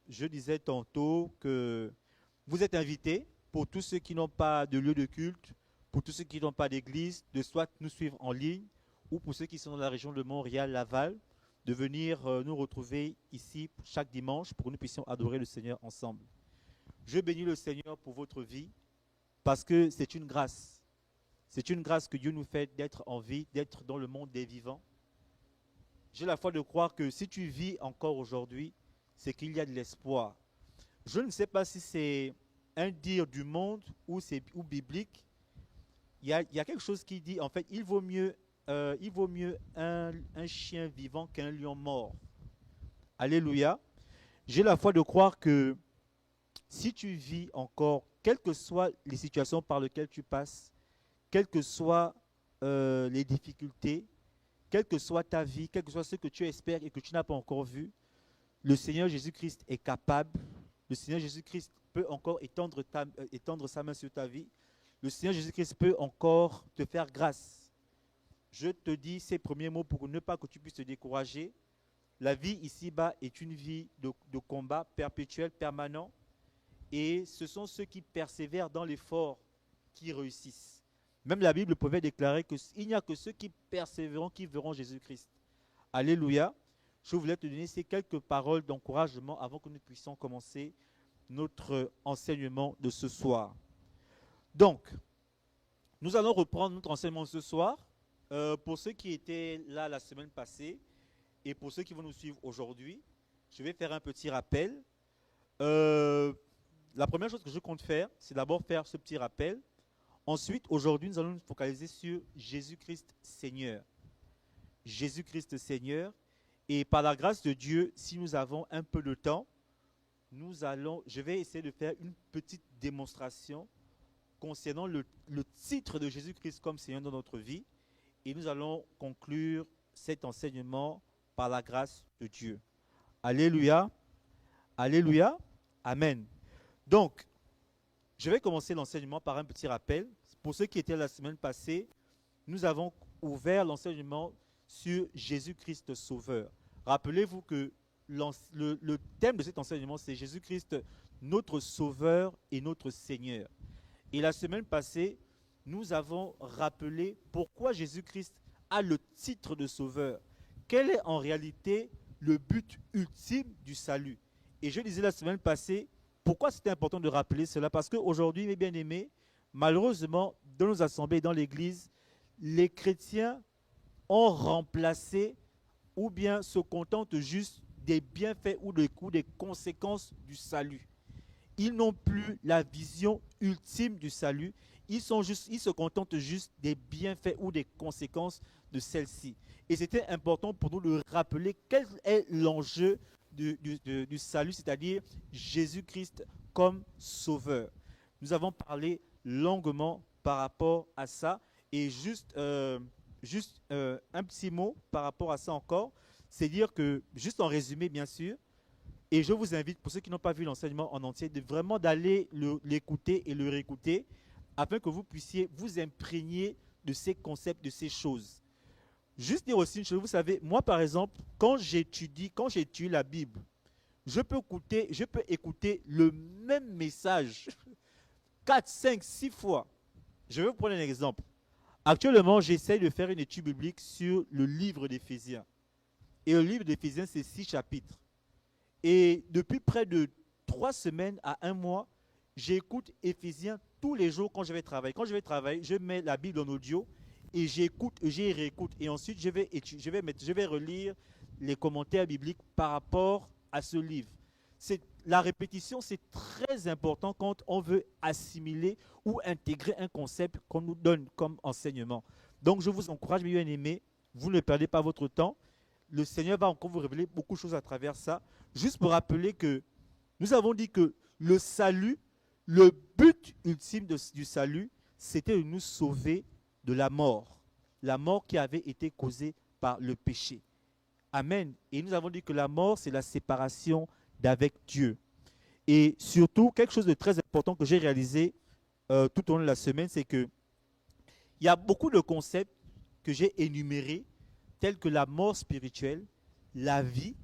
Je disais tantôt que vous êtes invités pour tous ceux qui n'ont pas de lieu de culte, pour tous ceux qui n'ont pas d'église, de soit nous suivre en ligne, ou pour ceux qui sont dans la région de Montréal-Laval, de venir nous retrouver ici chaque dimanche pour que nous puissions adorer le Seigneur ensemble. Je bénis le Seigneur pour votre vie parce que c'est une grâce. C'est une grâce que Dieu nous fait d'être en vie, d'être dans le monde des vivants. J'ai la foi de croire que si tu vis encore aujourd'hui, c'est qu'il y a de l'espoir. Je ne sais pas si c'est un dire du monde ou biblique. Il y a quelque chose qui dit, en fait, il vaut mieux un chien vivant qu'un lion mort. Alléluia. J'ai la foi de croire que si tu vis encore, quelles que soient les situations par lesquelles tu passes, quelles que soient les difficultés, quelle que soit ta vie, quel que soit ce que tu espères et que tu n'as pas encore vu, le Seigneur Jésus-Christ est capable. Le Seigneur Jésus-Christ peut encore étendre sa main sur ta vie. Le Seigneur Jésus-Christ peut encore te faire grâce. Je te dis ces premiers mots pour ne pas que tu puisses te décourager. La vie ici-bas est une vie de combat perpétuel, permanent. Et ce sont ceux qui persévèrent dans l'effort qui réussissent. Même la Bible pouvait déclarer qu'il n'y a que ceux qui persévéreront qui verront Jésus-Christ. Alléluia. Je voulais te donner ces quelques paroles d'encouragement avant que nous puissions commencer notre enseignement de ce soir. Donc, nous allons reprendre notre enseignement ce soir. Pour ceux qui étaient là la semaine passée et pour ceux qui vont nous suivre aujourd'hui, je vais faire un petit rappel. La première chose que je compte faire, c'est d'abord faire ce petit rappel. Ensuite, aujourd'hui, nous allons nous focaliser sur Jésus-Christ Seigneur. Jésus-Christ Seigneur. Et par la grâce de Dieu, si nous avons un peu de temps, je vais essayer de faire une petite démonstration concernant le titre de Jésus-Christ comme Seigneur dans notre vie. Et nous allons conclure cet enseignement par la grâce de Dieu. Alléluia. Alléluia. Amen. Donc, je vais commencer l'enseignement par un petit rappel. Pour ceux qui étaient la semaine passée, nous avons ouvert l'enseignement sur Jésus-Christ Sauveur. Rappelez-vous que le thème de cet enseignement, c'est Jésus-Christ, notre Sauveur et notre Seigneur. Et la semaine passée, nous avons rappelé pourquoi Jésus-Christ a le titre de Sauveur. Quel est en réalité le but ultime du salut? Et je disais la semaine passée, pourquoi c'était important de rappeler cela? Parce qu'aujourd'hui, mes bien-aimés, malheureusement, dans nos assemblées, dans l'Église, les chrétiens ont remplacé ou bien se contentent juste des bienfaits ou des conséquences du salut. Ils n'ont plus la vision ultime du salut. Ils se contentent juste des bienfaits ou des conséquences de celle-ci. Et c'était important pour nous de rappeler quel est l'enjeu du salut, c'est-à-dire Jésus-Christ comme sauveur. Nous avons parlé longuement par rapport à ça. Et juste un petit mot par rapport à ça encore, c'est dire que, juste en résumé bien sûr, et je vous invite, pour ceux qui n'ont pas vu l'enseignement en entier, de vraiment d'aller l'écouter et le réécouter, afin que vous puissiez vous imprégner de ces concepts, de ces choses. Juste dire aussi une chose, vous savez, moi par exemple, quand j'étudie la Bible, je peux écouter le même message 4, 5, 6 fois. Je vais vous prendre un exemple. Actuellement, j'essaie de faire une étude biblique sur le livre d'Éphésiens. Et le livre d'Éphésiens, c'est 6 chapitres. Et depuis près de 3 semaines à 1 mois, j'écoute Éphésiens tous les jours quand je vais travailler. Quand je vais travailler, je mets la Bible en audio et j'écoute, je réécoute. Et ensuite, je vais relire les commentaires bibliques par rapport à ce livre. La répétition, c'est très important quand on veut assimiler ou intégrer un concept qu'on nous donne comme enseignement. Donc, je vous encourage, mes bien-aimés, vous ne perdez pas votre temps. Le Seigneur va encore vous révéler beaucoup de choses à travers ça. Juste pour rappeler que nous avons dit que le salut, le but ultime du salut, c'était de nous sauver de la mort. La mort qui avait été causée par le péché. Amen. Et nous avons dit que la mort, c'est la séparation d'avec Dieu. Et surtout, quelque chose de très important que j'ai réalisé tout au long de la semaine, c'est que il y a beaucoup de concepts que j'ai énumérés, tels que la mort spirituelle, la vie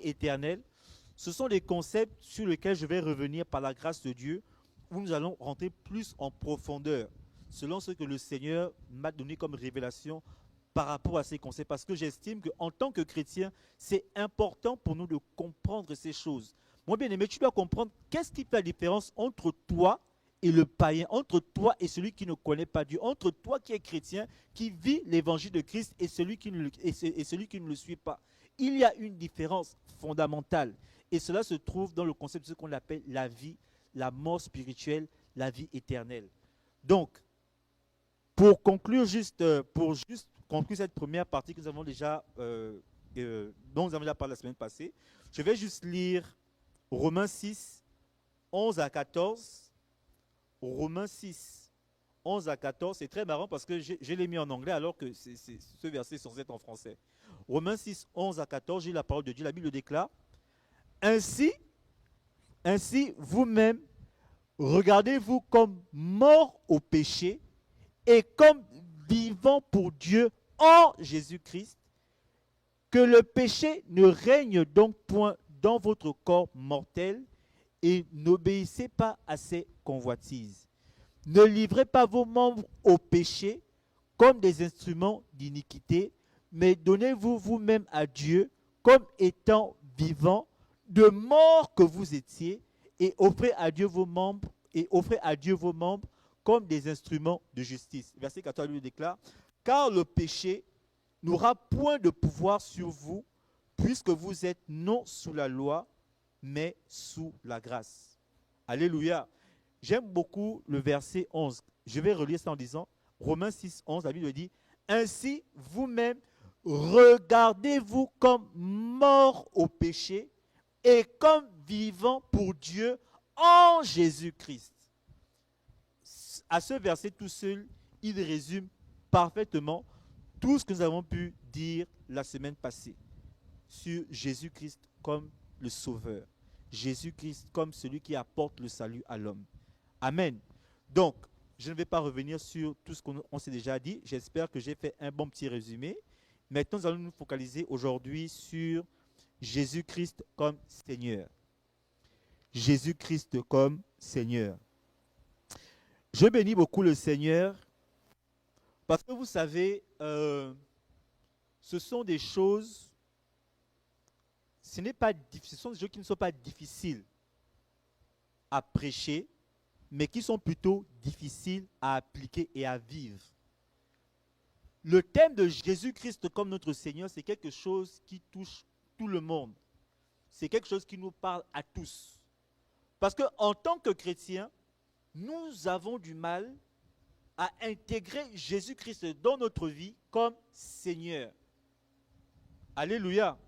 éternelle. Ce sont des concepts sur lesquels je vais revenir par la grâce de Dieu, où nous allons rentrer plus en profondeur, selon ce que le Seigneur m'a donné comme révélation par rapport à ces concepts. Parce que j'estime qu'en tant que chrétien, c'est important pour nous de comprendre ces choses. Mon bien-aimé, tu dois comprendre qu'est-ce qui fait la différence entre toi et le païen, entre toi et celui qui ne connaît pas Dieu, entre toi qui es chrétien, qui vit l'évangile de Christ et celui qui ne le suit pas. Il y a une différence fondamentale. Et cela se trouve dans le concept de ce qu'on appelle la vie, la mort spirituelle, la vie éternelle. Donc, pour conclure conclure cette première partie que nous avons dont nous avons déjà parlé la semaine passée, je vais juste lire Romains 6, 11 à 14. Romains 6, 11 à 14. C'est très marrant parce que je l'ai mis en anglais alors que ce verset est censé être en français. Romains 6, 11 à 14, j'ai la parole de Dieu. La Bible déclare: Ainsi, vous-même, regardez-vous comme morts au péché et comme vivants pour Dieu en Jésus-Christ, que le péché ne règne donc point dans votre corps mortel et n'obéissez pas à ses convoitises. Ne livrez pas vos membres au péché comme des instruments d'iniquité, mais donnez-vous vous-même à Dieu comme étant vivants, de mort que vous étiez, et offrez à Dieu vos membres comme des instruments de justice. Verset 14 lui déclare: Car le péché n'aura point de pouvoir sur vous, puisque vous êtes non sous la loi, mais sous la grâce. Alléluia. J'aime beaucoup le verset 11. Je vais relire ça en disant, Romains 6, 11, la Bible dit: Ainsi, vous-même, regardez-vous comme morts au péché et comme vivants pour Dieu en Jésus-Christ. À ce verset tout seul, il résume parfaitement tout ce que nous avons pu dire la semaine passée sur Jésus-Christ comme le Sauveur, Jésus-Christ comme celui qui apporte le salut à l'homme. Amen. Donc, je ne vais pas revenir sur tout ce qu'on s'est déjà dit. J'espère que j'ai fait un bon petit résumé. Maintenant, nous allons nous focaliser aujourd'hui sur Jésus-Christ comme Seigneur. Jésus-Christ comme Seigneur. Je bénis beaucoup le Seigneur parce que vous savez, ce sont des choses, ce sont des choses qui ne sont pas difficiles à prêcher, mais qui sont plutôt difficiles à appliquer et à vivre. Le thème de Jésus-Christ comme notre Seigneur, c'est quelque chose qui touche tout le monde. C'est quelque chose qui nous parle à tous. Parce qu'en tant que chrétiens, nous avons du mal à intégrer Jésus-Christ dans notre vie comme Seigneur. Alléluia.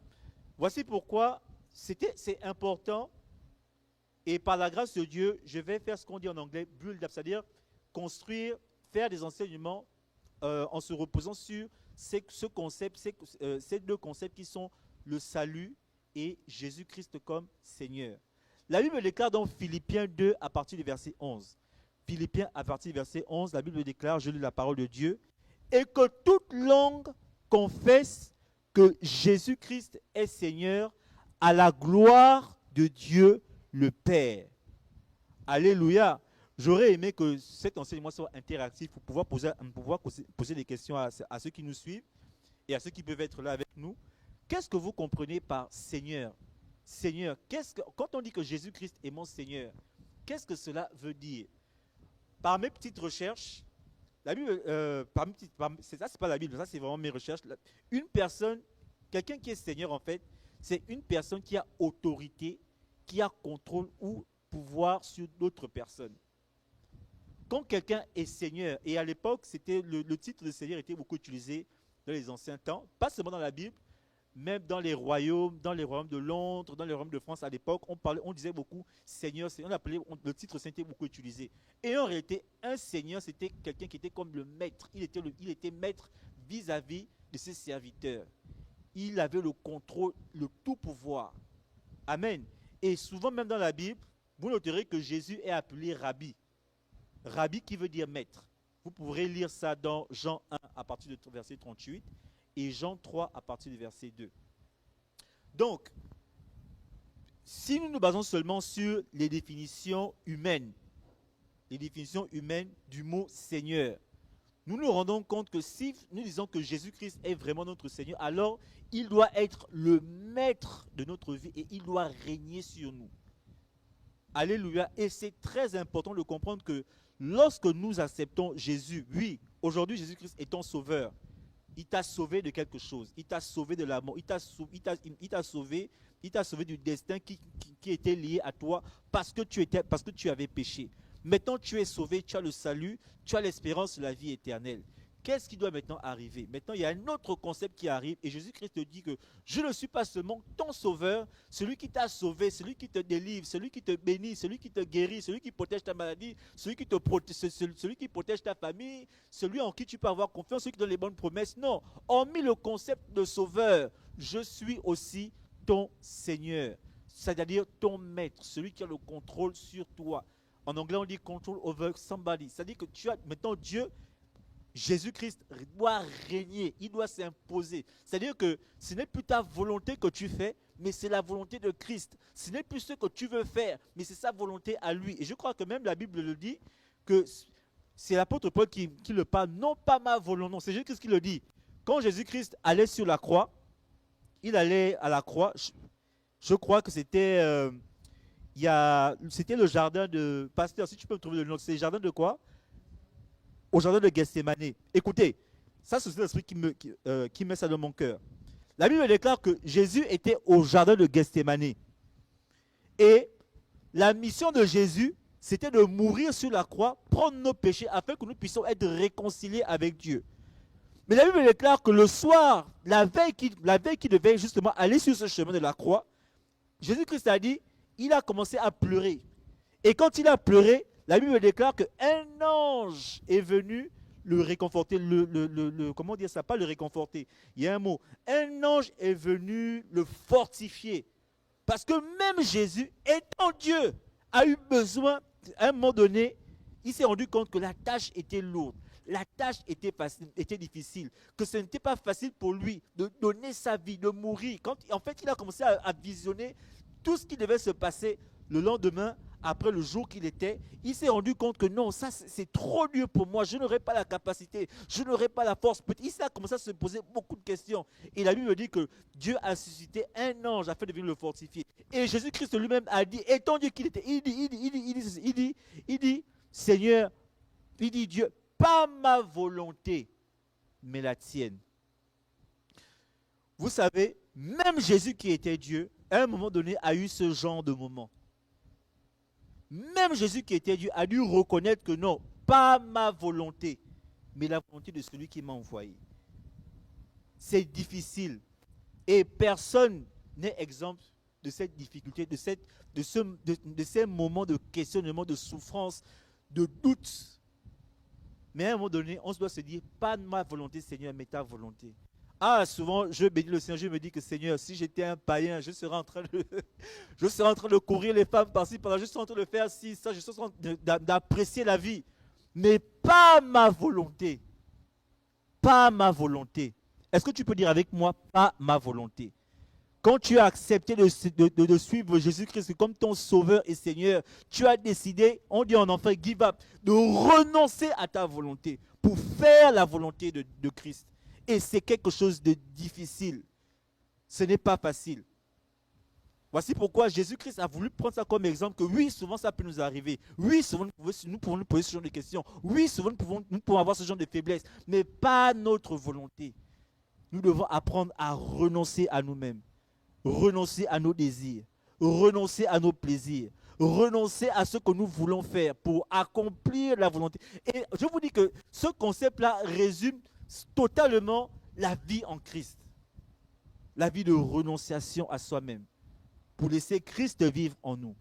Voici pourquoi c'est important. Et par la grâce de Dieu, je vais faire ce qu'on dit en anglais, build up, c'est-à-dire construire, faire des enseignements en se reposant sur ces deux concepts qui sont le salut et Jésus-Christ comme Seigneur. La Bible déclare dans Philippiens 2 à partir du verset 11. Philippiens à partir du verset 11, la Bible déclare, je lis la parole de Dieu, et que toute langue confesse que Jésus-Christ est Seigneur à la gloire de Dieu le Père. Alléluia. J'aurais aimé que cet enseignement soit interactif pour pouvoir poser des questions à ceux qui nous suivent et à ceux qui peuvent être là avec nous. Qu'est-ce que vous comprenez par Seigneur? Seigneur, quand on dit que Jésus-Christ est mon Seigneur, qu'est-ce que cela veut dire? Par mes petites recherches, la Bible, ça c'est pas la Bible, ça c'est vraiment mes recherches. Une personne, quelqu'un qui est Seigneur en fait, c'est une personne qui a autorité, qui a contrôle ou pouvoir sur d'autres personnes. Quand quelqu'un est Seigneur, et à l'époque, le titre de Seigneur était beaucoup utilisé dans les anciens temps, pas seulement dans la Bible, même dans les royaumes de Londres, dans les royaumes de France à l'époque, on disait beaucoup Seigneur, le titre Seigneur était beaucoup utilisé. Et en réalité, un Seigneur, c'était quelqu'un qui était comme le maître. Il était maître vis-à-vis de ses serviteurs. Il avait le contrôle, le tout pouvoir. Amen. Et souvent, même dans la Bible, vous noterez que Jésus est appelé Rabbi. Rabbi qui veut dire maître. Vous pourrez lire ça dans Jean 1 à partir du verset 38 et Jean 3 à partir du verset 2. Donc, si nous nous basons seulement sur les définitions humaines du mot Seigneur, nous nous rendons compte que si nous disons que Jésus-Christ est vraiment notre Seigneur, alors il doit être le maître de notre vie et il doit régner sur nous. Alléluia. Et c'est très important de comprendre que lorsque nous acceptons Jésus, oui, aujourd'hui Jésus-Christ est ton sauveur. Il t'a sauvé de quelque chose. Il t'a sauvé de la mort. Il t'a sauvé du destin qui était lié à toi parce que tu avais péché. Maintenant, tu es sauvé, tu as le salut, tu as l'espérance de la vie éternelle. Qu'est-ce qui doit maintenant arriver? Maintenant, il y a un autre concept qui arrive et Jésus-Christ te dit que je ne suis pas seulement ton sauveur, celui qui t'a sauvé, celui qui te délivre, celui qui te bénit, celui qui te guérit, celui qui protège ta maladie, celui qui protège ta famille, celui en qui tu peux avoir confiance, celui qui donne les bonnes promesses. Non, hormis le concept de sauveur, je suis aussi ton Seigneur, c'est-à-dire ton maître, celui qui a le contrôle sur toi. En anglais, on dit control over somebody. C'est-à-dire que tu as maintenant Dieu. Jésus-Christ doit régner, il doit s'imposer. C'est-à-dire que ce n'est plus ta volonté que tu fais, mais c'est la volonté de Christ. Ce n'est plus ce que tu veux faire, mais c'est sa volonté à lui. Et je crois que même la Bible le dit, que c'est l'apôtre Paul qui le parle, non pas ma volonté, non, c'est Jésus-Christ qui le dit. Quand Jésus-Christ allait sur la croix, il allait à la croix, je crois que c'était le jardin de, pasteur, si tu peux me trouver le nom, c'est le jardin de quoi? Au jardin de Gethsémane. Écoutez, ça c'est l'esprit qui met ça dans mon cœur. La Bible déclare que Jésus était au jardin de Gethsémane. Et la mission de Jésus, c'était de mourir sur la croix, prendre nos péchés afin que nous puissions être réconciliés avec Dieu. Mais la Bible déclare que le soir, la veille qui devait justement aller sur ce chemin de la croix, Jésus-Christ a dit, il a commencé à pleurer. Et quand il a pleuré, la Bible déclare qu'un ange est venu le réconforter, comment dire ça, pas le réconforter, il y a un mot, un ange est venu le fortifier. Parce que même Jésus, étant Dieu, a eu besoin, à un moment donné, il s'est rendu compte que la tâche était lourde, la tâche était difficile, que ce n'était pas facile pour lui de donner sa vie, de mourir. En fait, il a commencé à visionner tout ce qui devait se passer le lendemain, après le jour qu'il était, il s'est rendu compte que non, ça c'est trop dur pour moi, je n'aurai pas la capacité, je n'aurai pas la force. Il a commencé à se poser beaucoup de questions. Et la Bible dit que Dieu a suscité un ange afin de venir le fortifier. Et Jésus-Christ lui-même a dit, étant Dieu qu'il était, il dit, Seigneur, il dit Dieu, pas ma volonté, mais la tienne. Vous savez, même Jésus qui était Dieu, à un moment donné, a eu ce genre de moment. Même Jésus qui était Dieu a dû reconnaître que non, pas ma volonté, mais la volonté de celui qui m'a envoyé. C'est difficile. Et personne n'est exempt de cette difficulté, de ces moments de questionnement, de souffrance, de doute. Mais à un moment donné, on doit se dire, pas ma volonté Seigneur, mais ta volonté. Ah, souvent, je bénis le Seigneur, je me dis que Seigneur, si j'étais un païen, je serais en train de courir les femmes par-ci, par-là, je serais en train de faire ci, ça, je serais en train d'apprécier la vie. Mais pas ma volonté. Pas ma volonté. Est-ce que tu peux dire avec moi, pas ma volonté? Quand tu as accepté de suivre Jésus-Christ comme ton sauveur et Seigneur, tu as décidé, on dit en enfant, give up, de renoncer à ta volonté pour faire la volonté de Christ. Et c'est quelque chose de difficile. Ce n'est pas facile. Voici pourquoi Jésus-Christ a voulu prendre ça comme exemple, que oui, souvent ça peut nous arriver. Oui, souvent nous pouvons nous poser ce genre de questions. Oui, souvent nous pouvons avoir ce genre de faiblesse. Mais pas notre volonté. Nous devons apprendre à renoncer à nous-mêmes. Renoncer à nos désirs. Renoncer à nos plaisirs. Renoncer à ce que nous voulons faire pour accomplir la volonté. Et je vous dis que ce concept-là résume totalement la vie en Christ. La vie de renonciation à soi-même. Pour laisser Christ vivre en nous.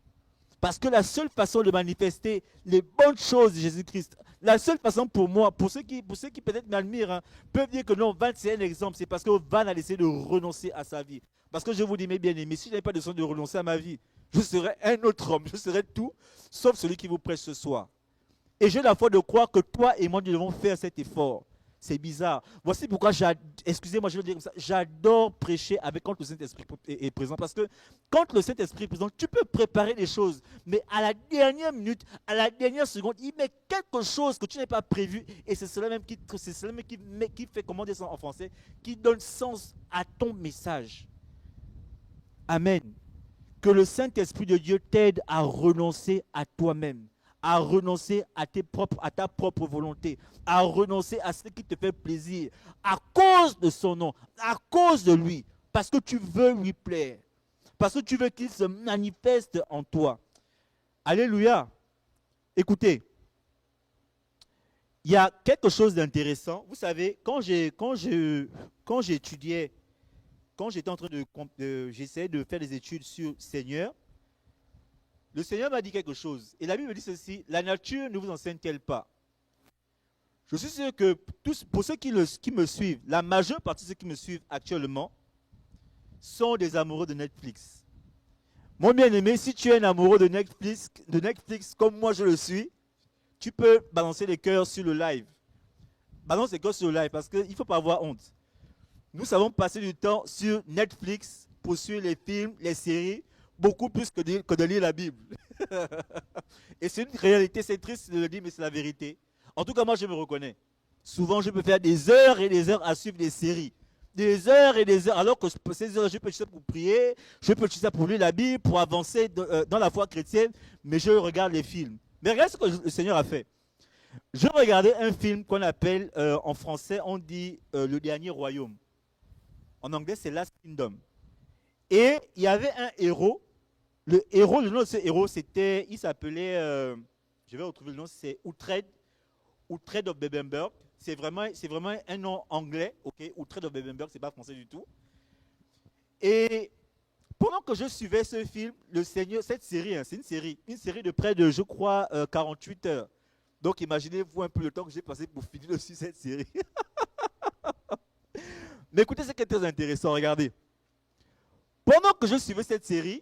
Parce que la seule façon de manifester les bonnes choses de Jésus-Christ, la seule façon pour moi, pour ceux qui peut-être m'admirent, peuvent dire que non, Van c'est un exemple, c'est parce que Van a décidé de renoncer à sa vie. Parce que je vous dis, mes bien-aimés, si je n'avais pas besoin de renoncer à ma vie, je serais un autre homme, je serais tout, sauf celui qui vous prêche ce soir. Et j'ai la foi de croire que toi et moi, nous devons faire cet effort. c'est bizarre. Voici pourquoi, excusez-moi, je vais le dire comme ça, j'adore prêcher avec quand le Saint-Esprit est présent. Parce que quand le Saint-Esprit est présent, tu peux préparer les choses. Mais à la dernière minute, à la dernière seconde, il met quelque chose que tu n'as pas prévu. Et c'est cela même qui fait, comment dire ça en français, qui donne sens à ton message. Amen. Que le Saint-Esprit de Dieu t'aide à renoncer à toi-même, à renoncer à ta propre volonté, à renoncer à ce qui te fait plaisir, à cause de son nom, à cause de lui, parce que tu veux lui plaire, parce que tu veux qu'il se manifeste en toi. Alléluia. Écoutez, il y a quelque chose d'intéressant. Vous savez, quand j'étudiais, quand j'étais en train j'essayais de faire des études sur Seigneur, le Seigneur m'a dit quelque chose. Et la Bible dit ceci, la nature ne vous enseigne-t-elle pas? Je suis sûr que pour ceux qui me suivent, la majeure partie de ceux qui me suivent actuellement sont des amoureux de Netflix. Mon bien-aimé, si tu es un amoureux de Netflix comme moi je le suis, tu peux balancer les cœurs sur le live. Balance les cœurs sur le live parce qu'il ne faut pas avoir honte. Nous savons passer du temps sur Netflix pour suivre les films, les séries, beaucoup plus que de lire la Bible. Et c'est une réalité, c'est triste de le dire, mais c'est la vérité. En tout cas, moi, je me reconnais. Souvent, je peux faire des heures et des heures à suivre des séries. Des heures et des heures, alors que ces heures, je peux utiliser ça pour prier, je peux utiliser ça pour lire la Bible, pour avancer dans la foi chrétienne, mais je regarde les films. Mais regarde ce que le Seigneur a fait. Je regardais un film qu'on appelle, en français, on dit Le Dernier Royaume. En anglais, c'est Last Kingdom. Et il y avait un héros. Le nom de ce héros, il s'appelait, je vais retrouver le nom, c'est Uhtred of Bebbanburg. C'est vraiment un nom anglais, ok? Uhtred of Bebbanburg, c'est pas français du tout. Et pendant que je suivais ce film, le Seigneur, cette série, hein, c'est une série de près de, je crois, 48 heures. Donc imaginez-vous un peu le temps que j'ai passé pour finir aussi cette série. Mais écoutez, ce qui est très intéressant, regardez. Pendant que je suivais cette série,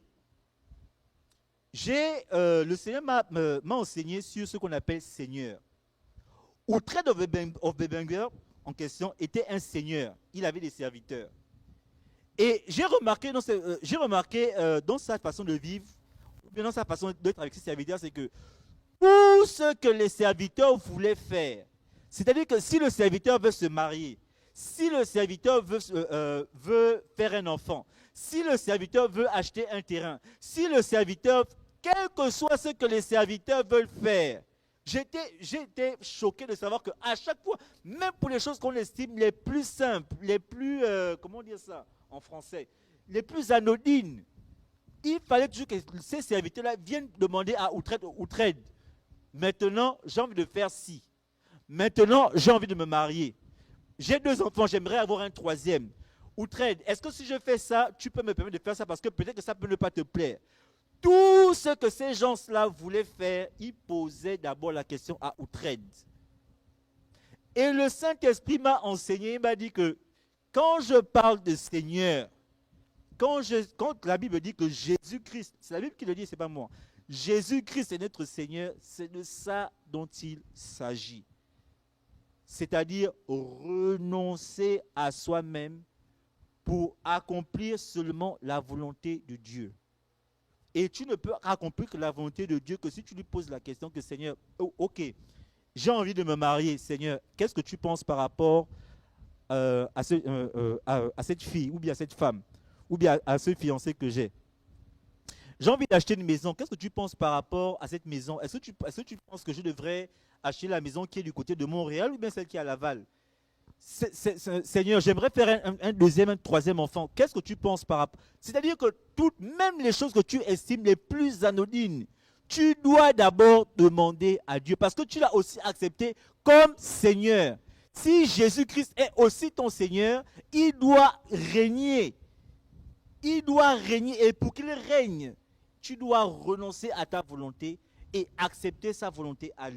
le Seigneur m'a enseigné sur ce qu'on appelle Seigneur. Uhtred of Bebbanburg, en question, était un seigneur. Il avait des serviteurs. Et j'ai remarqué dans sa façon de vivre, ou bien dans sa façon d'être avec ses serviteurs, c'est que tout ce que les serviteurs voulaient faire, c'est-à-dire que si le serviteur veut se marier, si le serviteur veut faire un enfant, si le serviteur veut acheter un terrain, si le serviteur, quel que soit ce que les serviteurs veulent faire, j'étais choqué de savoir qu'à chaque fois, même pour les choses qu'on estime les plus simples, les plus, comment dire ça en français, les plus anodines, il fallait toujours que ces serviteurs-là viennent demander à Uhtred, maintenant j'ai envie de faire ci, maintenant j'ai envie de me marier. J'ai 2 enfants, j'aimerais avoir un 3e. Uhtred, est-ce que si je fais ça, tu peux me permettre de faire ça parce que peut-être que ça peut ne pas te plaire. Tout ce que ces gens-là voulaient faire, ils posaient d'abord la question à Uhtred. Et le Saint-Esprit m'a enseigné, il m'a dit que quand je parle de Seigneur, quand la Bible dit que Jésus-Christ, c'est la Bible qui le dit, ce n'est pas moi, Jésus-Christ est notre Seigneur, c'est de ça dont il s'agit. C'est-à-dire renoncer à soi-même pour accomplir seulement la volonté de Dieu. Et tu ne peux accomplir que la volonté de Dieu que si tu lui poses la question que Seigneur, ok, j'ai envie de me marier, Seigneur, qu'est-ce que tu penses par rapport à cette fille ou bien à cette femme ou bien à ce fiancé que j'ai? J'ai envie d'acheter une maison, qu'est-ce que tu penses par rapport à cette maison? Est-ce que tu penses que je devrais acheter la maison qui est du côté de Montréal ou bien celle qui est à Laval? Seigneur, j'aimerais faire un 2e, un 3e enfant. Qu'est-ce que tu penses par rapport? C'est-à-dire que même les choses que tu estimes les plus anodines, tu dois d'abord demander à Dieu parce que tu l'as aussi accepté comme Seigneur. Si Jésus-Christ est aussi ton Seigneur, il doit régner. Il doit régner et pour qu'il règne, tu dois renoncer à ta volonté et accepter sa volonté à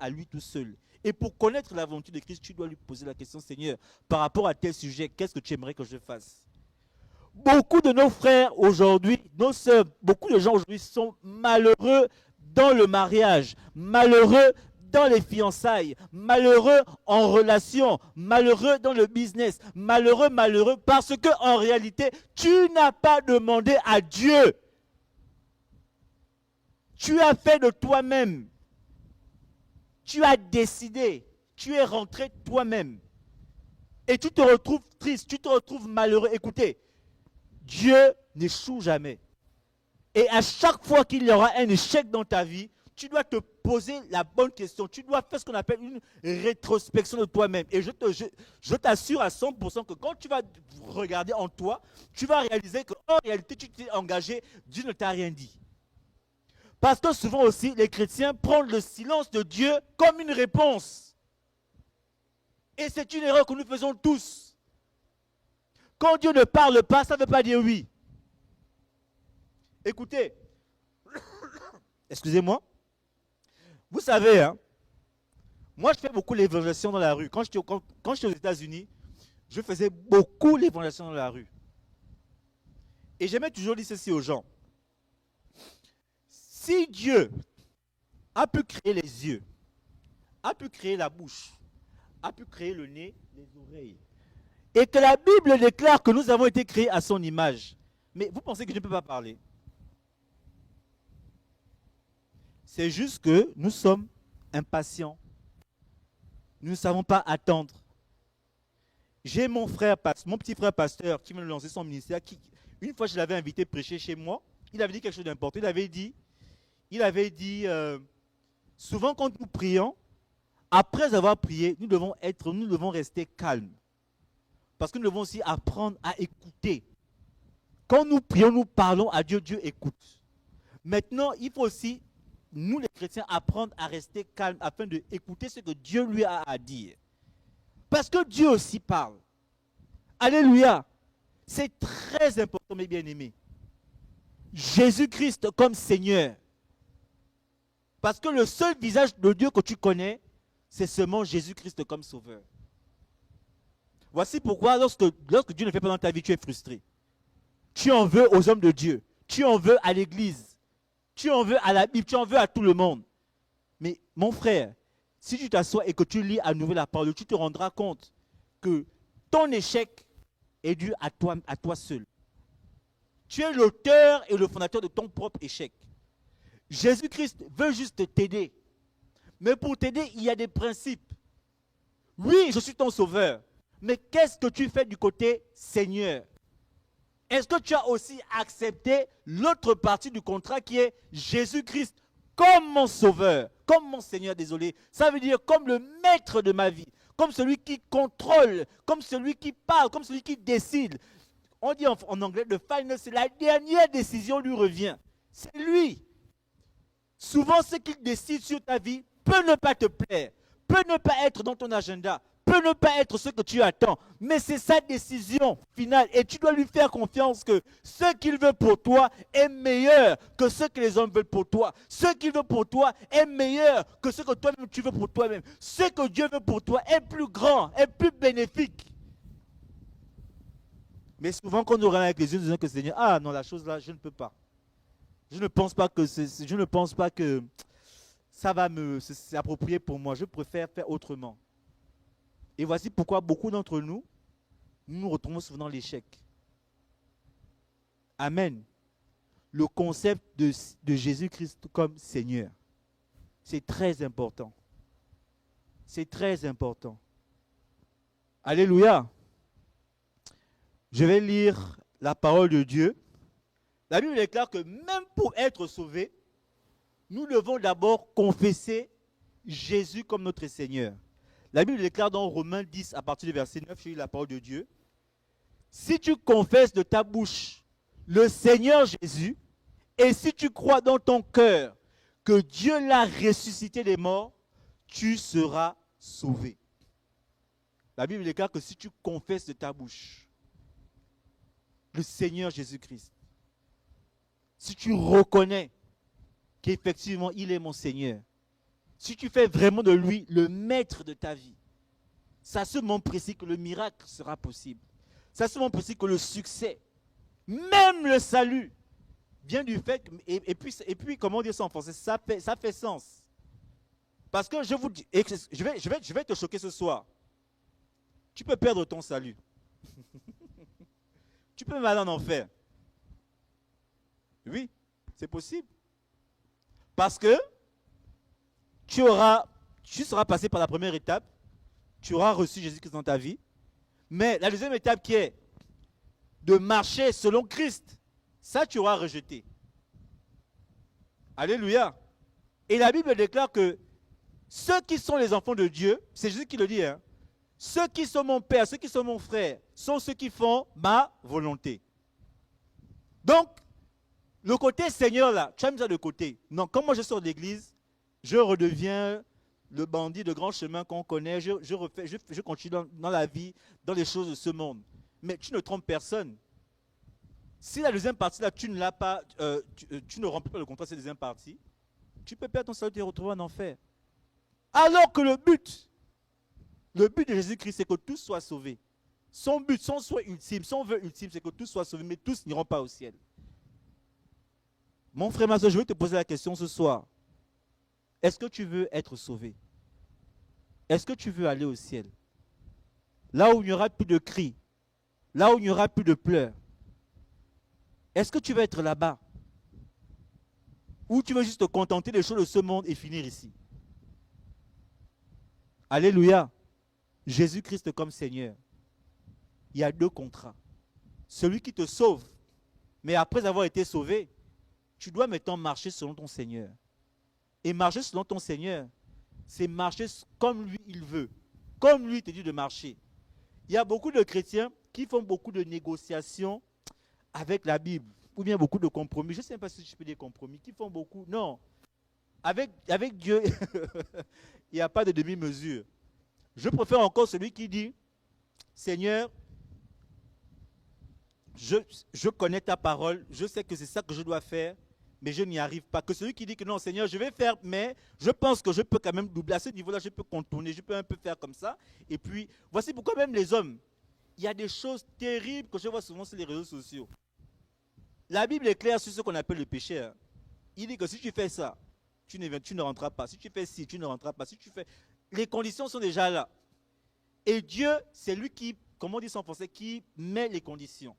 lui tout seul. Et pour connaître la volonté de Christ, tu dois lui poser la question, Seigneur, par rapport à tel sujet, qu'est-ce que tu aimerais que je fasse? Beaucoup de nos frères aujourd'hui, nos sœurs, beaucoup de gens aujourd'hui sont malheureux dans le mariage, malheureux dans les fiançailles, malheureux en relation, malheureux dans le business, malheureux, parce que en réalité, tu n'as pas demandé à Dieu. Tu as fait de toi-même. Tu as décidé. Tu es rentré toi-même. Et tu te retrouves triste, tu te retrouves malheureux. Écoutez, Dieu n'échoue jamais. Et à chaque fois qu'il y aura un échec dans ta vie, tu dois te poser la bonne question. Tu dois faire ce qu'on appelle une rétrospection de toi-même. Et je t'assure à 100% que quand tu vas regarder en toi, tu vas réaliser qu'en réalité, tu t'es engagé, Dieu ne t'a rien dit. Parce que souvent aussi, les chrétiens prennent le silence de Dieu comme une réponse. Et c'est une erreur que nous faisons tous. Quand Dieu ne parle pas, ça ne veut pas dire oui. Écoutez, excusez-moi, vous savez, hein, moi je fais beaucoup l'évangélisation dans la rue. Quand j'étais aux États-Unis, je faisais beaucoup l'évangélisation dans la rue. Et j'aimais toujours dire ceci aux gens. Si Dieu a pu créer les yeux, a pu créer la bouche, a pu créer le nez, les oreilles, et que la Bible déclare que nous avons été créés à son image, mais vous pensez que Dieu ne peut pas parler? C'est juste que nous sommes impatients. Nous ne savons pas attendre. J'ai mon petit frère pasteur qui vient de lancer son ministère. Une fois, je l'avais invité prêcher chez moi. Il avait dit quelque chose d'important. Il avait dit, souvent quand nous prions, après avoir prié, nous devons rester calmes. Parce que nous devons aussi apprendre à écouter. Quand nous prions, nous parlons à Dieu, Dieu écoute. Maintenant, il faut aussi, nous les chrétiens, apprendre à rester calmes afin d'écouter ce que Dieu lui a à dire. Parce que Dieu aussi parle. Alléluia. C'est très important, mes bien-aimés. Jésus-Christ comme Seigneur. Parce que le seul visage de Dieu que tu connais, c'est seulement Jésus-Christ comme Sauveur. Voici pourquoi lorsque Dieu ne fait pas dans ta vie, tu es frustré. Tu en veux aux hommes de Dieu. Tu en veux à l'Église. Tu en veux à la Bible. Tu en veux à tout le monde. Mais mon frère, si tu t'assois et que tu lis à nouveau la parole, tu te rendras compte que ton échec est dû à toi seul. Tu es l'auteur et le fondateur de ton propre échec. Jésus-Christ veut juste t'aider. Mais pour t'aider, il y a des principes. Oui, je suis ton sauveur. Mais qu'est-ce que tu fais du côté Seigneur? Est-ce que tu as aussi accepté l'autre partie du contrat qui est Jésus-Christ comme mon sauveur, comme mon Seigneur, désolé. Ça veut dire comme le maître de ma vie, comme celui qui contrôle, comme celui qui parle, comme celui qui décide. On dit en anglais, le final, c'est la dernière décision lui revient. C'est lui. Souvent, ce qu'il décide sur ta vie peut ne pas te plaire, peut ne pas être dans ton agenda, peut ne pas être ce que tu attends, mais c'est sa décision finale et tu dois lui faire confiance que ce qu'il veut pour toi est meilleur que ce que les hommes veulent pour toi. Ce qu'il veut pour toi est meilleur que ce que toi-même tu veux pour toi-même. Ce que Dieu veut pour toi est plus grand, est plus bénéfique. Mais souvent quand nous regardons avec les yeux, nous disons que Seigneur, ah non, la chose là, je ne peux pas. Je ne pense pas que ça va s'approprier pour moi. Je préfère faire autrement. Et voici pourquoi beaucoup d'entre nous, nous nous retrouvons souvent dans l'échec. Amen. Le concept de Jésus-Christ comme Seigneur, c'est très important. C'est très important. Alléluia. Je vais lire la parole de Dieu. La Bible déclare que même pour être sauvés, nous devons d'abord confesser Jésus comme notre Seigneur. La Bible déclare dans Romains 10, à partir du verset 9, je lis la parole de Dieu. Si tu confesses de ta bouche le Seigneur Jésus, et si tu crois dans ton cœur que Dieu l'a ressuscité des morts, tu seras sauvé. La Bible déclare que si tu confesses de ta bouche le Seigneur Jésus-Christ, si tu reconnais qu'effectivement il est mon Seigneur, si tu fais vraiment de lui le maître de ta vie, c'est à ce moment précis que le miracle sera possible. C'est à ce moment précis que le succès, même le salut, vient du fait, et puis comment dire ça en français, ça fait sens. Parce que je vous dis, et je vais te choquer ce soir. Tu peux perdre ton salut. Tu peux même aller en enfer. Oui, c'est possible. Parce que tu seras passé par la première étape, tu auras reçu Jésus-Christ dans ta vie. Mais la deuxième étape qui est de marcher selon Christ, ça tu auras rejeté. Alléluia. Et la Bible déclare que ceux qui sont les enfants de Dieu, c'est Jésus qui le dit, hein, ceux qui sont mon père, ceux qui sont mon frère, sont ceux qui font ma volonté. Donc, le côté Seigneur là, tu as mis ça de côté. Non, quand moi je sors de l'église, je redeviens le bandit de grand chemin qu'on connaît, je continue dans la vie, dans les choses de ce monde. Mais tu ne trompes personne. Si la deuxième partie là, tu ne l'as pas, tu ne remplis pas le contrat de cette deuxième partie, tu peux perdre ton salut et te retrouver en enfer. Alors que le but de Jésus-Christ, c'est que tous soient sauvés. Son but, son souhait ultime, son vœu ultime, c'est que tous soient sauvés, mais tous n'iront pas au ciel. Mon frère, ma soeur, je vais te poser la question ce soir. Est-ce que tu veux être sauvé? Est-ce que tu veux aller au ciel? Là où il n'y aura plus de cris, là où il n'y aura plus de pleurs. Est-ce que tu veux être là-bas? Ou tu veux juste te contenter des choses de ce monde et finir ici? Alléluia. Jésus-Christ comme Seigneur. Il y a deux contrats. Celui qui te sauve, mais après avoir été sauvé, tu dois maintenant marcher selon ton Seigneur. Et marcher selon ton Seigneur, c'est marcher comme lui il veut, comme lui te dit de marcher. Il y a beaucoup de chrétiens qui font beaucoup de négociations avec la Bible, ou bien beaucoup de compromis. Je ne sais pas si je peux dire compromis, qui font beaucoup. Non, avec Dieu, il n'y a pas de demi-mesure. Je préfère encore celui qui dit, Seigneur, je connais ta parole, je sais que c'est ça que je dois faire, mais je n'y arrive pas. Que celui qui dit que non, Seigneur, je vais faire, mais je pense que je peux quand même doubler. À ce niveau-là, je peux contourner, je peux un peu faire comme ça. Et puis, voici pourquoi même les hommes, il y a des choses terribles que je vois souvent sur les réseaux sociaux. La Bible est claire sur ce qu'on appelle le péché. Hein. Il dit que si tu fais ça, tu ne rentreras pas. Si tu fais ci, tu ne rentreras pas. Si tu fais... Les conditions sont déjà là. Et Dieu, c'est lui qui, comme on dit en français, qui met les conditions.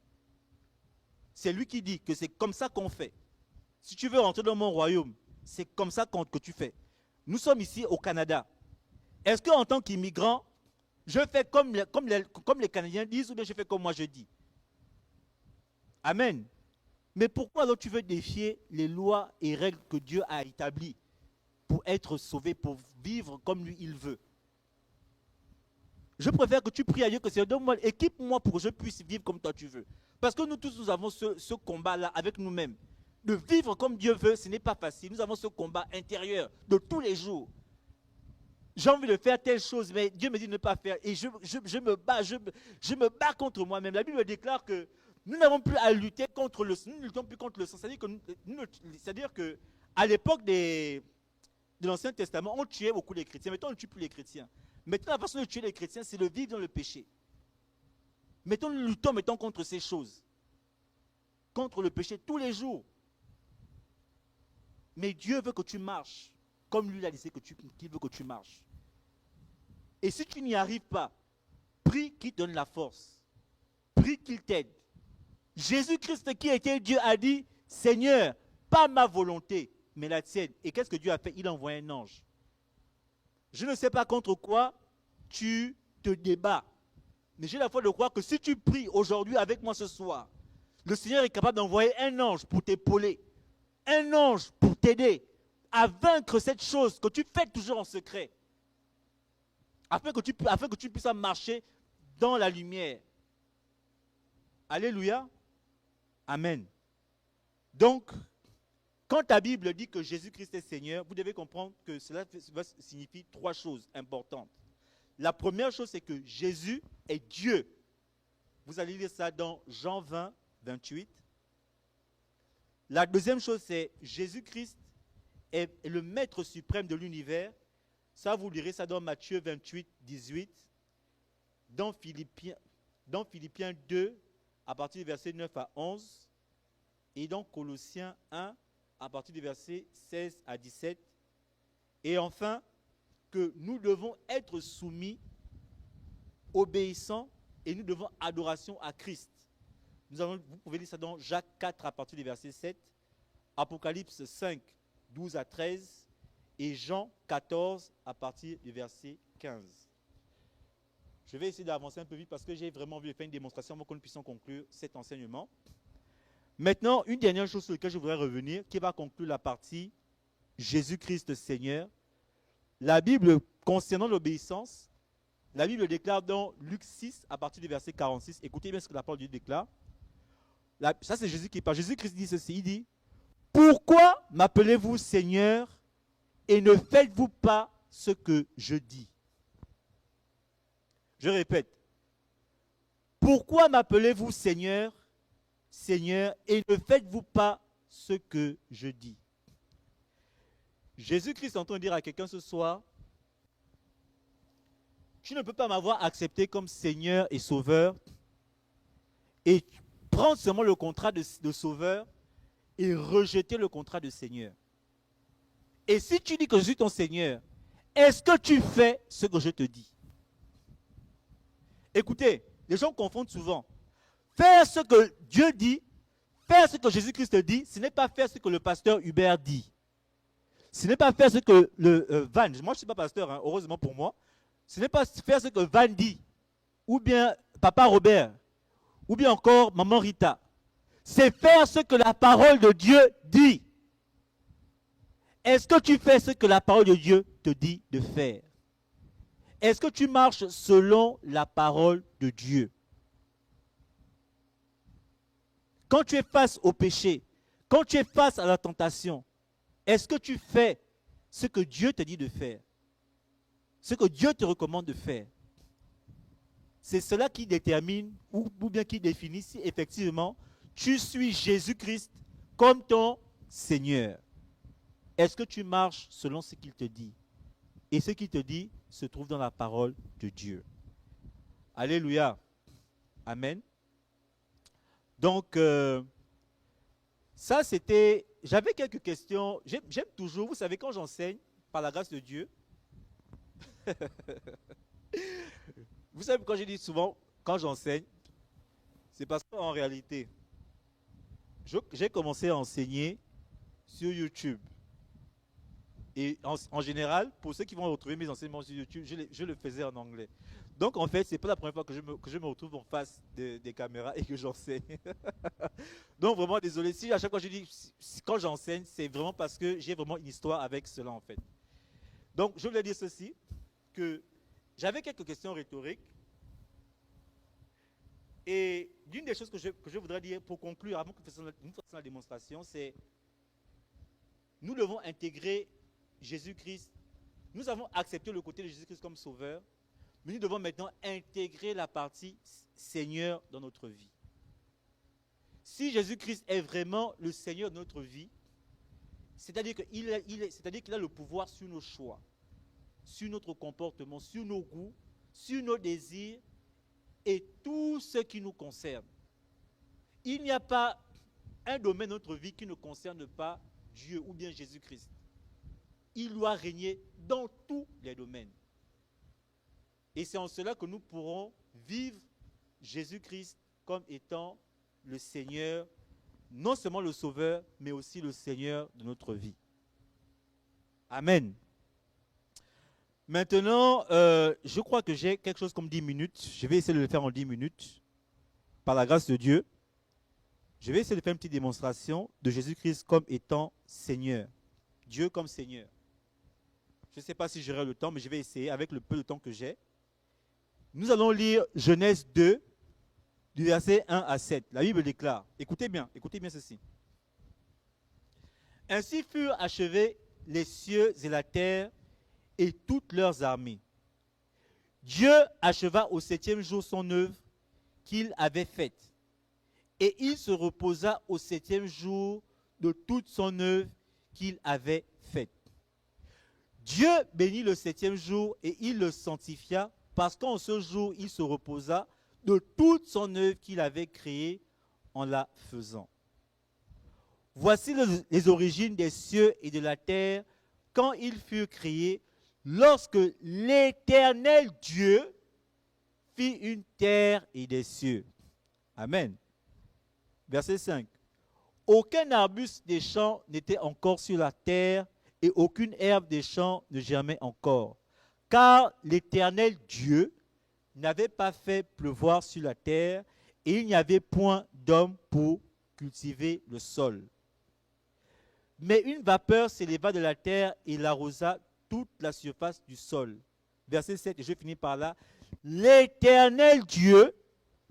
C'est lui qui dit que c'est comme ça qu'on fait. Si tu veux rentrer dans mon royaume, c'est comme ça que tu fais. Nous sommes ici au Canada. Est-ce qu'en tant qu'immigrant, je fais comme les Canadiens disent ou bien je fais comme moi je dis? Amen. Mais pourquoi alors tu veux défier les lois et règles que Dieu a établies pour être sauvé, pour vivre comme lui il veut? Je préfère que tu pries à Dieu que Seigneur, donne-moi, équipe-moi pour que je puisse vivre comme toi tu veux. Parce que nous tous, nous avons ce combat-là avec nous-mêmes. De vivre comme Dieu veut, ce n'est pas facile. Nous avons ce combat intérieur de tous les jours. J'ai envie de faire telle chose, mais Dieu me dit de ne pas faire. Et je me bats contre moi-même. La Bible déclare que nous n'avons plus à lutter contre le sang. Nous ne luttons plus contre le sang. C'est-à-dire qu'à l'époque de l'Ancien Testament, on tuait beaucoup les chrétiens. Maintenant, on ne tue plus les chrétiens. Maintenant, la façon de tuer les chrétiens, c'est de vivre dans le péché. Maintenant, nous luttons contre ces choses. Contre le péché tous les jours. Mais Dieu veut que tu marches comme lui a dit qu'il veut que tu marches. Et si tu n'y arrives pas, prie qu'il te donne la force. Prie qu'il t'aide. Jésus-Christ qui était Dieu a dit, Seigneur, pas ma volonté, mais la tienne. Et qu'est-ce que Dieu a fait? Il a envoyé un ange. Je ne sais pas contre quoi tu te débats. Mais j'ai la foi de croire que si tu pries aujourd'hui avec moi ce soir, le Seigneur est capable d'envoyer un ange pour t'épauler. Un ange pour t'aider à vaincre cette chose que tu fais toujours en secret. Afin que tu puisses marcher dans la lumière. Alléluia. Amen. Donc, quand ta Bible dit que Jésus-Christ est Seigneur, vous devez comprendre que cela signifie trois choses importantes. La première chose, c'est que Jésus est Dieu. Vous allez lire ça dans Jean 20, 28. La deuxième chose, c'est Jésus-Christ est le maître suprême de l'univers. Ça, vous lirez ça dans Matthieu 28, 18. Dans Philippiens 2, à partir du verset 9 à 11. Et dans Colossiens 1, à partir du verset 16 à 17. Et enfin, que nous devons être soumis, obéissants, et nous devons adoration à Christ. Vous pouvez lire ça dans Jacques 4 à partir du verset 7, Apocalypse 5, 12 à 13, et Jean 14 à partir du verset 15. Je vais essayer d'avancer un peu vite parce que j'ai vraiment voulu faire une démonstration avant que nous puissions conclure cet enseignement. Maintenant, une dernière chose sur laquelle je voudrais revenir, qui va conclure la partie Jésus-Christ Seigneur. La Bible, concernant l'obéissance, la Bible déclare dans Luc 6, à partir du verset 46, écoutez bien ce que la parole de Dieu déclare. Ça, c'est Jésus qui parle. Jésus-Christ dit ceci, il dit, « Pourquoi m'appelez-vous Seigneur et ne faites-vous pas ce que je dis ?» Je répète, « Pourquoi m'appelez-vous Seigneur, Seigneur, et ne faites-vous pas ce que je dis ?» Jésus-Christ est en train de dire à quelqu'un ce soir, « Tu ne peux pas m'avoir accepté comme Seigneur et Sauveur et prendre seulement le contrat de Sauveur et rejeter le contrat de Seigneur. Et si tu dis que je suis ton Seigneur, est-ce que tu fais ce que je te dis ?» Écoutez, les gens confondent souvent. Faire ce que Dieu dit, faire ce que Jésus-Christ dit, ce n'est pas faire ce que le pasteur Hubert dit. Ce n'est pas faire ce que le Van, moi je ne suis pas pasteur, hein, heureusement pour moi, ce n'est pas faire ce que Van dit, ou bien Papa Robert, ou bien encore Maman Rita. C'est faire ce que la parole de Dieu dit. Est-ce que tu fais ce que la parole de Dieu te dit de faire? Est-ce que tu marches selon la parole de Dieu? Quand tu es face au péché, quand tu es face à la tentation, est-ce que tu fais ce que Dieu te dit de faire? Ce que Dieu te recommande de faire? C'est cela qui détermine ou bien qui définit si effectivement tu suis Jésus-Christ comme ton Seigneur. Est-ce que tu marches selon ce qu'il te dit? Et ce qu'il te dit se trouve dans la parole de Dieu. Alléluia. Amen. Donc, ça c'était... J'avais quelques questions. J'aime toujours, vous savez, quand j'enseigne, par la grâce de Dieu, vous savez pourquoi je dis souvent, quand j'enseigne, c'est parce qu'en réalité, j'ai commencé à enseigner sur YouTube. Et en général, pour ceux qui vont retrouver mes enseignements sur YouTube, je le faisais en anglais. Donc en fait, ce n'est pas la première fois que je me retrouve en face des caméras et que j'enseigne. Donc vraiment, désolé. Si à chaque fois je dis, quand j'enseigne, c'est vraiment parce que j'ai vraiment une histoire avec cela en fait. Donc je voulais dire ceci, que j'avais quelques questions rhétoriques. Et l'une des choses que je voudrais dire pour conclure, avant que nous fassions la démonstration, c'est nous devons intégrer Jésus-Christ. Nous avons accepté le côté de Jésus-Christ comme sauveur, mais nous devons maintenant intégrer la partie Seigneur dans notre vie. Si Jésus-Christ est vraiment le Seigneur de notre vie, c'est-à-dire qu'il a le pouvoir sur nos choix, sur notre comportement, sur nos goûts, sur nos désirs et tout ce qui nous concerne. Il n'y a pas un domaine de notre vie qui ne concerne pas Dieu ou bien Jésus-Christ. Il doit régner dans tous les domaines. Et c'est en cela que nous pourrons vivre Jésus-Christ comme étant le Seigneur, non seulement le Sauveur, mais aussi le Seigneur de notre vie. Amen. Maintenant, je crois que j'ai quelque chose comme 10 minutes. Je vais essayer de le faire en 10 minutes. Par la grâce de Dieu, je vais essayer de faire une petite démonstration de Jésus-Christ comme étant Seigneur. Dieu comme Seigneur. Je ne sais pas si j'aurai le temps, mais je vais essayer avec le peu de temps que j'ai. Nous allons lire Genèse 2, du verset 1 à 7. La Bible déclare, écoutez bien ceci. Ainsi furent achevés les cieux et la terre et toutes leurs armées. Dieu acheva au 7e jour son œuvre qu'il avait faite. Et il se reposa au 7e jour de toute son œuvre qu'il avait faite. Dieu bénit le 7e jour et il le sanctifia parce qu'en ce jour, il se reposa de toute son œuvre qu'il avait créée en la faisant. Voici les origines des cieux et de la terre quand ils furent créés, lorsque l'Éternel Dieu fit une terre et des cieux. Amen. Verset 5. Aucun arbuste des champs n'était encore sur la terre et aucune herbe des champs ne germait encore. Car l'Éternel Dieu n'avait pas fait pleuvoir sur la terre et il n'y avait point d'homme pour cultiver le sol. Mais une vapeur s'éleva de la terre et l'arrosa toute la surface du sol. Verset 7, et je finis par là. L'Éternel Dieu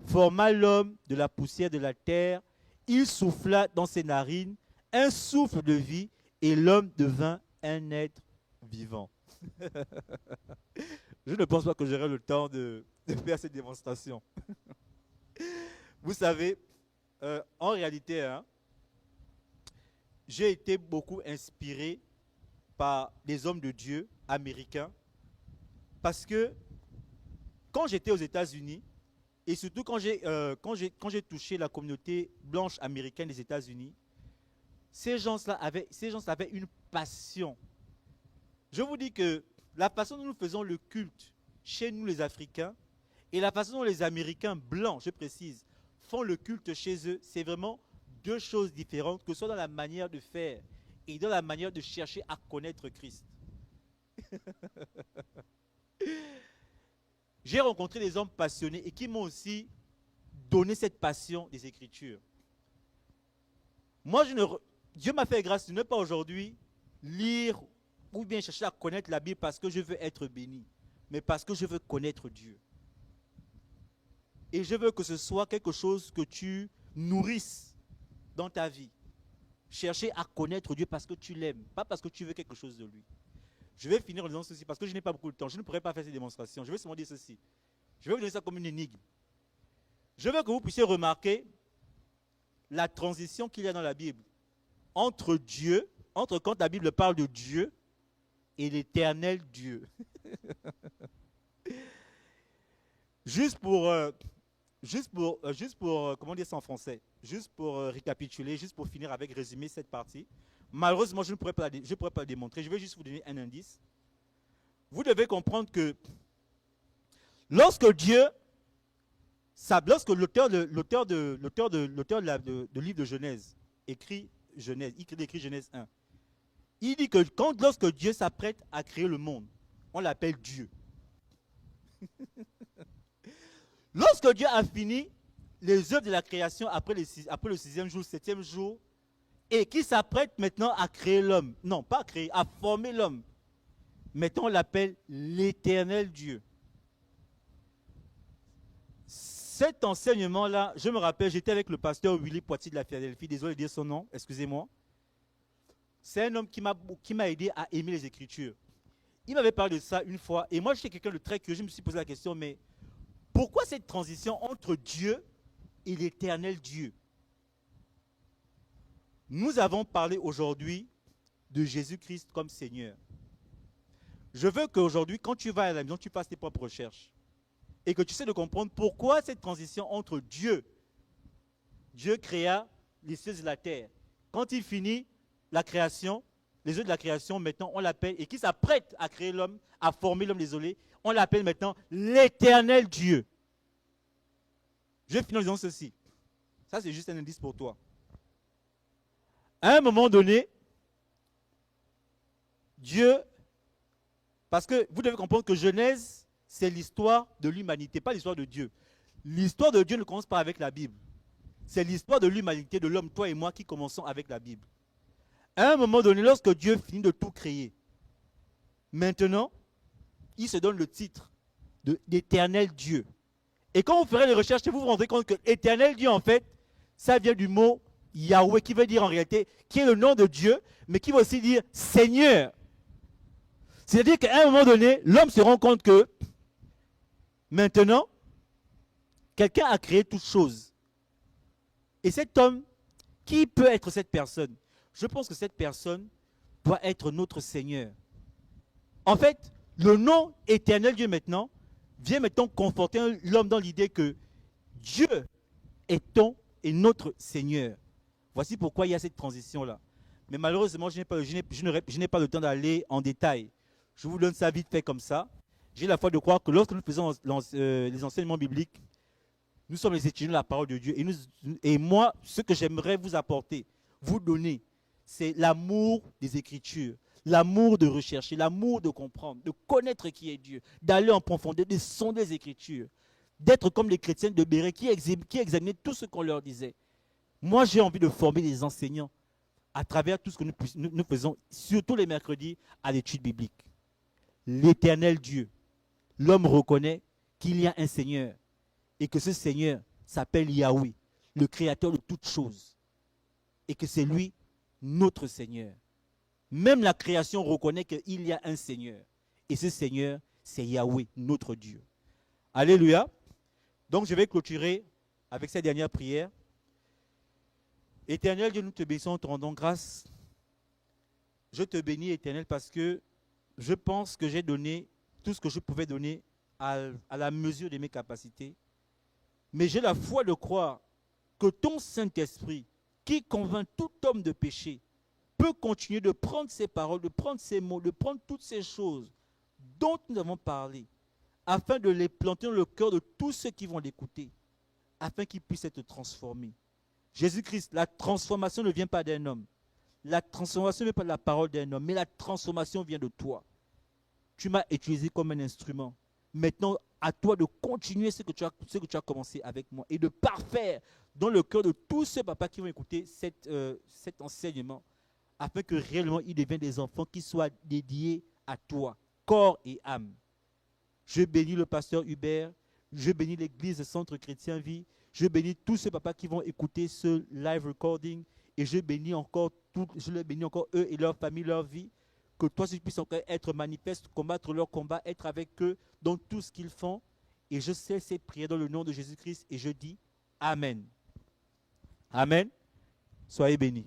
forma l'homme de la poussière de la terre. Il souffla dans ses narines un souffle de vie et l'homme devint un être vivant. Je ne pense pas que j'aurai le temps de faire cette démonstration. Vous savez, en réalité, j'ai été beaucoup inspiré par des hommes de Dieu américains parce que quand j'étais aux États-Unis, et surtout quand j'ai touché la communauté blanche américaine des États-Unis, ces gens-là avaient une passion. Je vous dis que la façon dont nous faisons le culte chez nous les Africains et la façon dont les Américains blancs, je précise, font le culte chez eux, c'est vraiment deux choses différentes, que ce soit dans la manière de faire et dans la manière de chercher à connaître Christ. J'ai rencontré des hommes passionnés et qui m'ont aussi donné cette passion des Écritures. Moi, Dieu m'a fait grâce de ne pas aujourd'hui lire ou bien chercher à connaître la Bible parce que je veux être béni, mais parce que je veux connaître Dieu. Et je veux que ce soit quelque chose que tu nourrisses dans ta vie. Chercher à connaître Dieu parce que tu l'aimes, pas parce que tu veux quelque chose de lui. Je vais finir en disant ceci parce que je n'ai pas beaucoup de temps. Je ne pourrai pas faire ces démonstrations. Je vais seulement dire ceci. Je vais vous donner ça comme une énigme. Je veux que vous puissiez remarquer la transition qu'il y a dans la Bible entre Dieu, entre quand la Bible parle de Dieu et l'Éternel Dieu. Juste pour comment dire ça en français, juste pour récapituler, juste pour finir avec résumer cette partie. Malheureusement, je ne pourrais pas la démontrer. Je vais juste vous donner un indice. Vous devez comprendre que lorsque l'auteur de livre de Genèse écrit Genèse 1, il dit que lorsque Dieu s'apprête à créer le monde, on l'appelle Dieu. Lorsque Dieu a fini les œuvres de la création après le 6e jour, 7e jour, et qui s'apprête maintenant à créer l'homme, non pas à créer, à former l'homme, maintenant on l'appelle l'Éternel Dieu. Cet enseignement-là, je me rappelle, j'étais avec le pasteur Willy Poitier de la Philadelphie, désolé de dire son nom, excusez-moi. C'est un homme qui m'a aidé à aimer les Écritures. Il m'avait parlé de ça une fois, et moi j'étais quelqu'un de très curieux, je me suis posé la question, mais pourquoi cette transition entre Dieu et l'Éternel Dieu? Nous avons parlé aujourd'hui de Jésus-Christ comme Seigneur. Je veux qu'aujourd'hui, quand tu vas à la maison, tu fasses tes propres recherches et que tu essaies de comprendre pourquoi cette transition entre Dieu créa les cieux et la terre. Quand il finit la création, les œuvres de la création, maintenant on l'appelle, et qui s'apprête à créer l'homme, à former l'homme, désolé, on l'appelle maintenant l'Éternel Dieu. Je vais finir en disant ceci. Ça, c'est juste un indice pour toi. À un moment donné, Dieu, parce que vous devez comprendre que Genèse, c'est l'histoire de l'humanité, pas l'histoire de Dieu. L'histoire de Dieu ne commence pas avec la Bible. C'est l'histoire de l'humanité, de l'homme, toi et moi, qui commençons avec la Bible. À un moment donné, lorsque Dieu finit de tout créer, maintenant, il se donne le titre d'Éternel Dieu. Et quand vous ferez les recherches, vous vous rendrez compte que Éternel Dieu, en fait, ça vient du mot Yahweh, qui veut dire en réalité, qui est le nom de Dieu, mais qui veut aussi dire Seigneur. C'est-à-dire qu'à un moment donné, l'homme se rend compte que maintenant, quelqu'un a créé toutes choses. Et cet homme, qui peut être cette personne? Je pense que cette personne doit être notre Seigneur. En fait, le nom Éternel Dieu maintenant vient maintenant conforter l'homme dans l'idée que Dieu est ton et notre Seigneur. Voici pourquoi il y a cette transition-là. Mais malheureusement, je n'ai pas le temps d'aller en détail. Je vous donne ça vite fait comme ça. J'ai la foi de croire que lorsque nous faisons les enseignements bibliques, nous sommes les étudiants de la parole de Dieu. Et moi, ce que j'aimerais vous apporter, vous donner, c'est l'amour des Écritures, l'amour de rechercher, l'amour de comprendre, de connaître qui est Dieu, d'aller en profondeur, de sonder les Écritures, d'être comme les chrétiens de Béret qui examinaient tout ce qu'on leur disait. Moi, j'ai envie de former les enseignants à travers tout ce que nous faisons, surtout les mercredis, à l'étude biblique. L'éternel Dieu, l'homme reconnaît qu'il y a un Seigneur et que ce Seigneur s'appelle Yahweh, le créateur de toutes choses, et que c'est lui notre Seigneur. Même la création reconnaît qu'il y a un Seigneur, et ce Seigneur, c'est Yahweh, notre Dieu. Alléluia. Donc je vais clôturer avec cette dernière prière. Éternel Dieu, nous te bénissons, te rendons grâce. Je te bénis, Éternel, parce que je pense que j'ai donné tout ce que je pouvais donner à la mesure de mes capacités. Mais j'ai la foi de croire que ton Saint-Esprit, qui convainc tout homme de péché, peut continuer de prendre ces paroles, de prendre ces mots, de prendre toutes ces choses dont nous avons parlé, afin de les planter dans le cœur de tous ceux qui vont l'écouter, afin qu'ils puissent être transformés. Jésus-Christ, la transformation ne vient pas d'un homme. La transformation ne vient pas de la parole d'un homme, mais la transformation vient de toi. Tu m'as utilisé comme un instrument. Maintenant, à toi de continuer ce que tu as commencé avec moi et de parfaire dans le cœur de tous ceux papas qui vont écouter cet enseignement, afin que réellement ils deviennent des enfants qui soient dédiés à toi, corps et âme. Je bénis le pasteur Hubert, je bénis l'église Centre Chrétien Vie, je bénis tous ceux papas qui vont écouter ce live recording et je les bénis encore eux et leur famille, leur vie. Que toi, tu puisses encore être manifeste, combattre leur combat, être avec eux dans tout ce qu'ils font. Et je sais cette prière dans le nom de Jésus-Christ et je dis Amen. Amen. Soyez bénis.